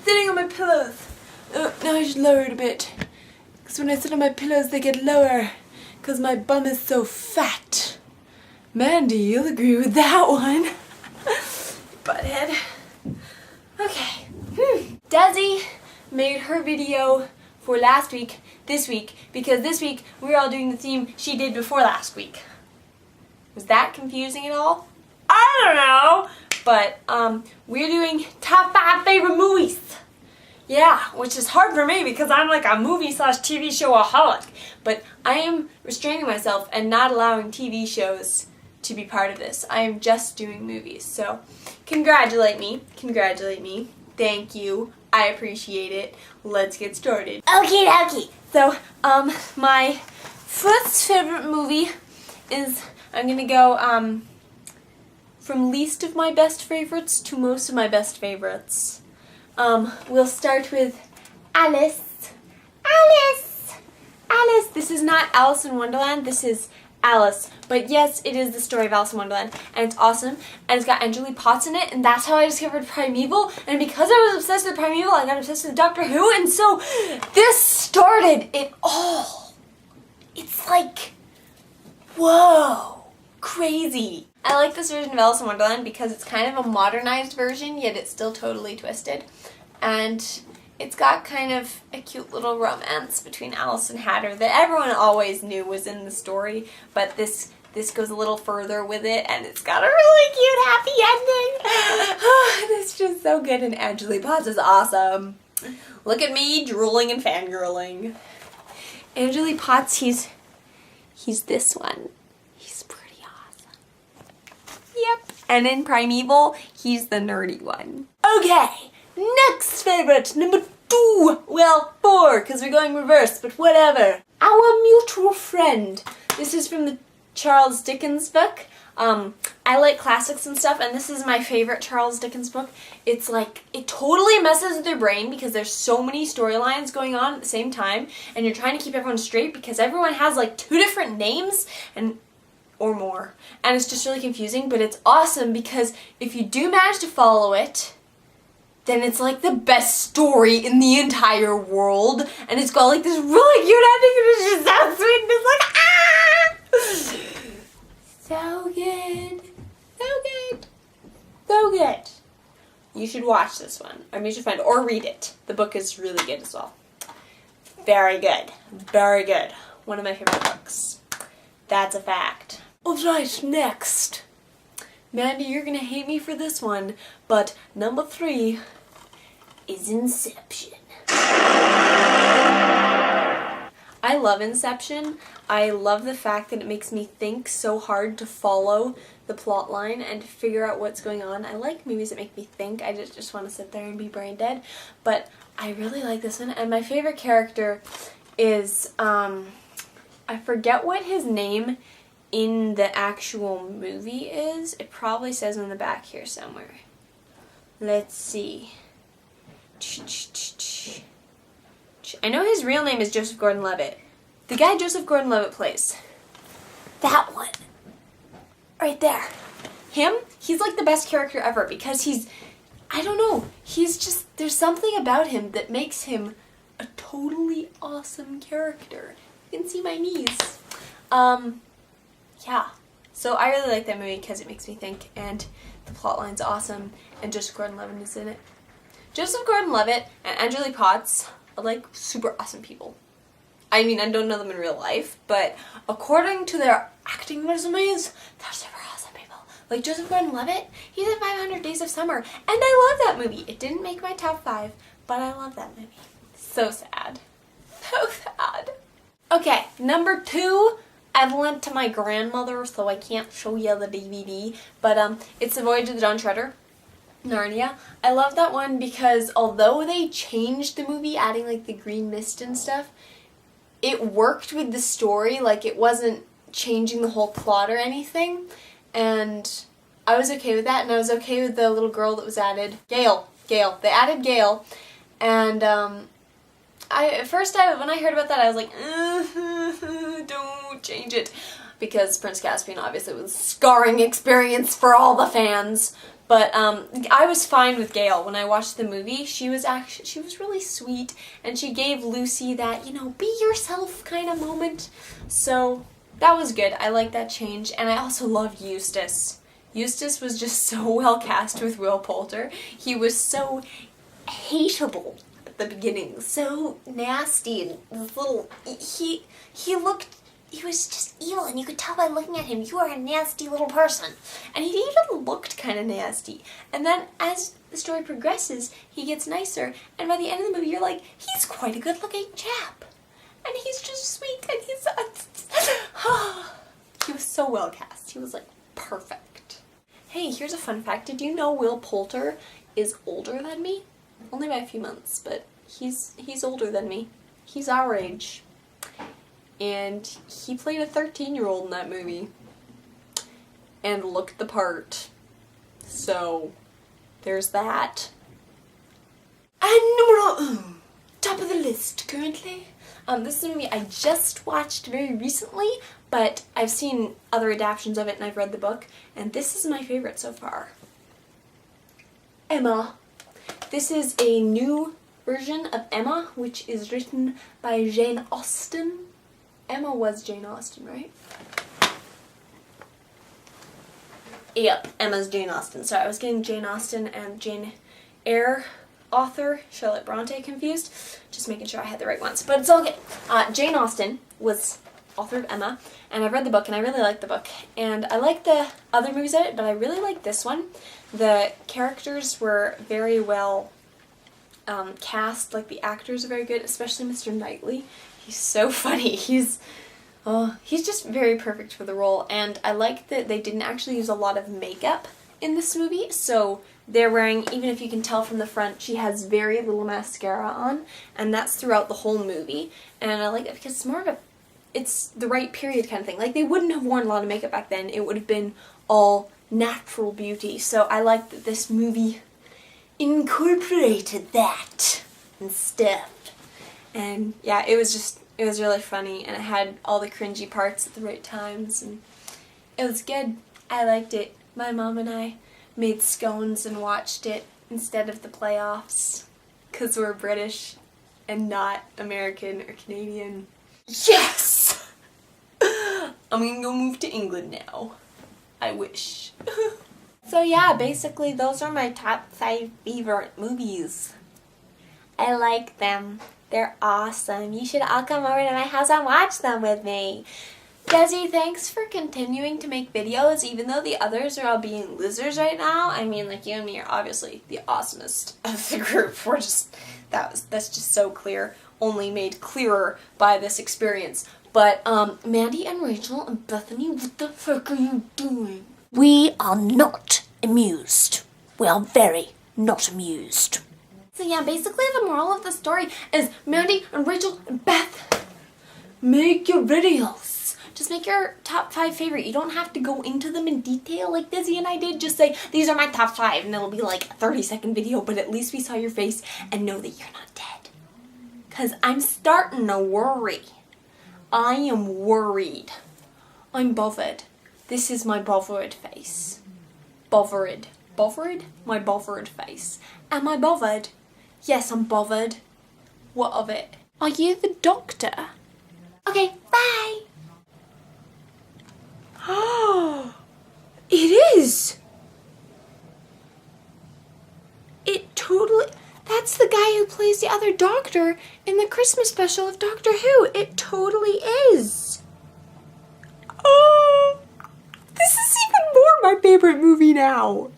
sitting on my pillows. Now I should lower it a bit. Because when I sit on my pillows, they get lower. Because my bum is so fat. Mandy, you'll agree with that one. Butthead. Okay. Desi made her video for last week, this week, because this week we're all doing the theme she did before last week. Was that confusing at all? I don't know. But we're doing top 5 favorite movies. Yeah, which is hard for me because I'm like a movie/TV show-aholic. But I am restraining myself and not allowing TV shows to be part of this. I am just doing movies. So congratulate me. Congratulate me. Thank you. I appreciate it. Let's get started. Okay. So my first favorite movie is, I'm gonna go from least of my best favorites to most of my best favorites. We'll start with Alice. Alice! This is not Alice in Wonderland, this is Alice. But yes, it is the story of Alice in Wonderland, and it's awesome, and it's got Angela Potts in it, and that's how I discovered Primeval, and because I was obsessed with Primeval, I got obsessed with Doctor Who, and so this started it all. It's like, whoa, crazy. I like this version of Alice in Wonderland because it's kind of a modernized version, yet it's still totally twisted. And it's got kind of a cute little romance between Alice and Hatter that everyone always knew was in the story, but this goes a little further with it, and it's got a really cute happy ending. It's just so good, and Angela Potts is awesome. Look at me drooling and fangirling. Angela Potts, he's this one. He's pretty awesome. Yep. And in Primeval, he's the nerdy one. Okay, next favorite, number 2. Well, 4, because we're going reverse, but whatever. Our Mutual Friend. This is from the Charles Dickens book. I like classics and stuff, and this is my favorite Charles Dickens book. It's like, it totally messes with your brain because there's so many storylines going on at the same time, and you're trying to keep everyone straight because everyone has like 2 different names or more, and it's just really confusing, but it's awesome because if you do manage to follow it, then it's like the best story in the entire world, and it's got like this really cute ending, and it's just so sweet, and it's like, ah! So good. So good. You should watch this one, or you should find it, or read it. The book is really good as well. Very good. Very good. One of my favorite books. That's a fact. Alright, next. Mandy, you're gonna hate me for this one, but number 3 is Inception. I love Inception. I love the fact that it makes me think so hard to follow the plot line and to figure out what's going on. I like movies that make me think. I just want to sit there and be brain dead. But I really like this one. And my favorite character is, I forget what his name in the actual movie is. It probably says on the back here somewhere. Let's see. I know his real name is Joseph Gordon-Levitt. The guy Joseph Gordon-Levitt plays. That one. Right there. Him, he's like the best character ever because I don't know, he's just, there's something about him that makes him a totally awesome character. You can see my knees. Yeah. So I really like that movie because it makes me think, and the plotline's awesome, and Joseph Gordon-Levitt is in it. Joseph Gordon-Levitt and Angela Potts are like super awesome people. I mean, I don't know them in real life, but according to their acting resumes, they're super awesome people. Like Joseph Gordon-Levitt, he's in 500 Days of Summer, and I love that movie. It didn't make my top 5, but I love that movie. So sad. So sad. Okay, number 2, I've lent to my grandmother, so I can't show you the DVD, but it's The Voyage of the Dawn Treader. Narnia. I love that one because although they changed the movie, adding like the green mist and stuff, it worked with the story, like it wasn't changing the whole plot or anything, and I was okay with that, and I was okay with the little girl that was added. Gale. They added Gale, and at first when I heard about that, I was like, don't change it, because Prince Caspian obviously was a scarring experience for all the fans. But I was fine with Gail when I watched the movie. She was really sweet, and she gave Lucy that, you know, be yourself kind of moment. So that was good. I like that change, and I also love Eustace. Eustace was just so well cast with Will Poulter. He was so hateable at the beginning, so nasty, and this little, he was just evil, and you could tell by looking at him, you are a nasty little person. And he even looked kind of nasty. And then as the story progresses, he gets nicer, and by the end of the movie, you're like, he's quite a good-looking chap. And he's just sweet, and he's... he was so well cast. He was, like, perfect. Hey, here's a fun fact. Did you know Will Poulter is older than me? Only by a few months, but he's older than me. He's our age. And he played a 13-year-old in that movie. And looked the part. So, there's that. And numero top of the list currently. This is a movie I just watched very recently, but I've seen other adaptations of it and I've read the book, and this is my favorite so far. Emma. This is a new version of Emma, which is written by Jane Austen. Emma was Jane Austen, right? Yep, Emma's Jane Austen. Sorry, I was getting Jane Austen and Jane Eyre author Charlotte Bronte confused. Just making sure I had the right ones, but it's all good. Jane Austen was author of Emma, and I've read the book, and I really like the book. And I like the other movies of it, but I really like this one. The characters were very well cast, like the actors are very good, especially Mr. Knightley. He's so funny. He's just very perfect for the role, and I like that they didn't actually use a lot of makeup in this movie, so they're wearing, even if you can tell from the front, she has very little mascara on, and that's throughout the whole movie, and I like it because it's more of a, it's the right period kind of thing. Like, they wouldn't have worn a lot of makeup back then. It would have been all natural beauty, so I like that this movie incorporated that and stuff. And yeah, it was really funny, and it had all the cringy parts at the right times, and it was good. I liked it. My mom and I made scones and watched it instead of the playoffs, because we're British and not American or Canadian. Yes! I'm gonna go move to England now. I wish. So yeah, basically those are my top 5 favorite movies. I like them. They're awesome. You should all come over to my house and watch them with me. Desi, thanks for continuing to make videos, even though the others are all being losers right now. I mean, like, you and me are obviously the awesomest of the group. We're just, that's just so clear. Only made clearer by this experience. But, Mandy and Rachel and Bethany, what the fuck are you doing? We are not amused. We are very not amused. So yeah, basically the moral of the story is Mandy and Rachel and Beth, make your videos. Just make your top 5 favorite. You don't have to go into them in detail like Desi and I did. Just say, these are my top 5, and it'll be like a 30-second video, but at least we saw your face and know that you're not dead. Because I'm starting to worry. I am worried. I'm bothered. This is my bothered face. Bothered. Bothered? My bothered face. Am I bothered? Yes, I'm bothered. What of it? Are you the doctor? Okay, bye! Oh, it is! It totally... That's the guy who plays the other doctor in the Christmas special of Doctor Who. It totally is! Oh! This is even more my favorite movie now!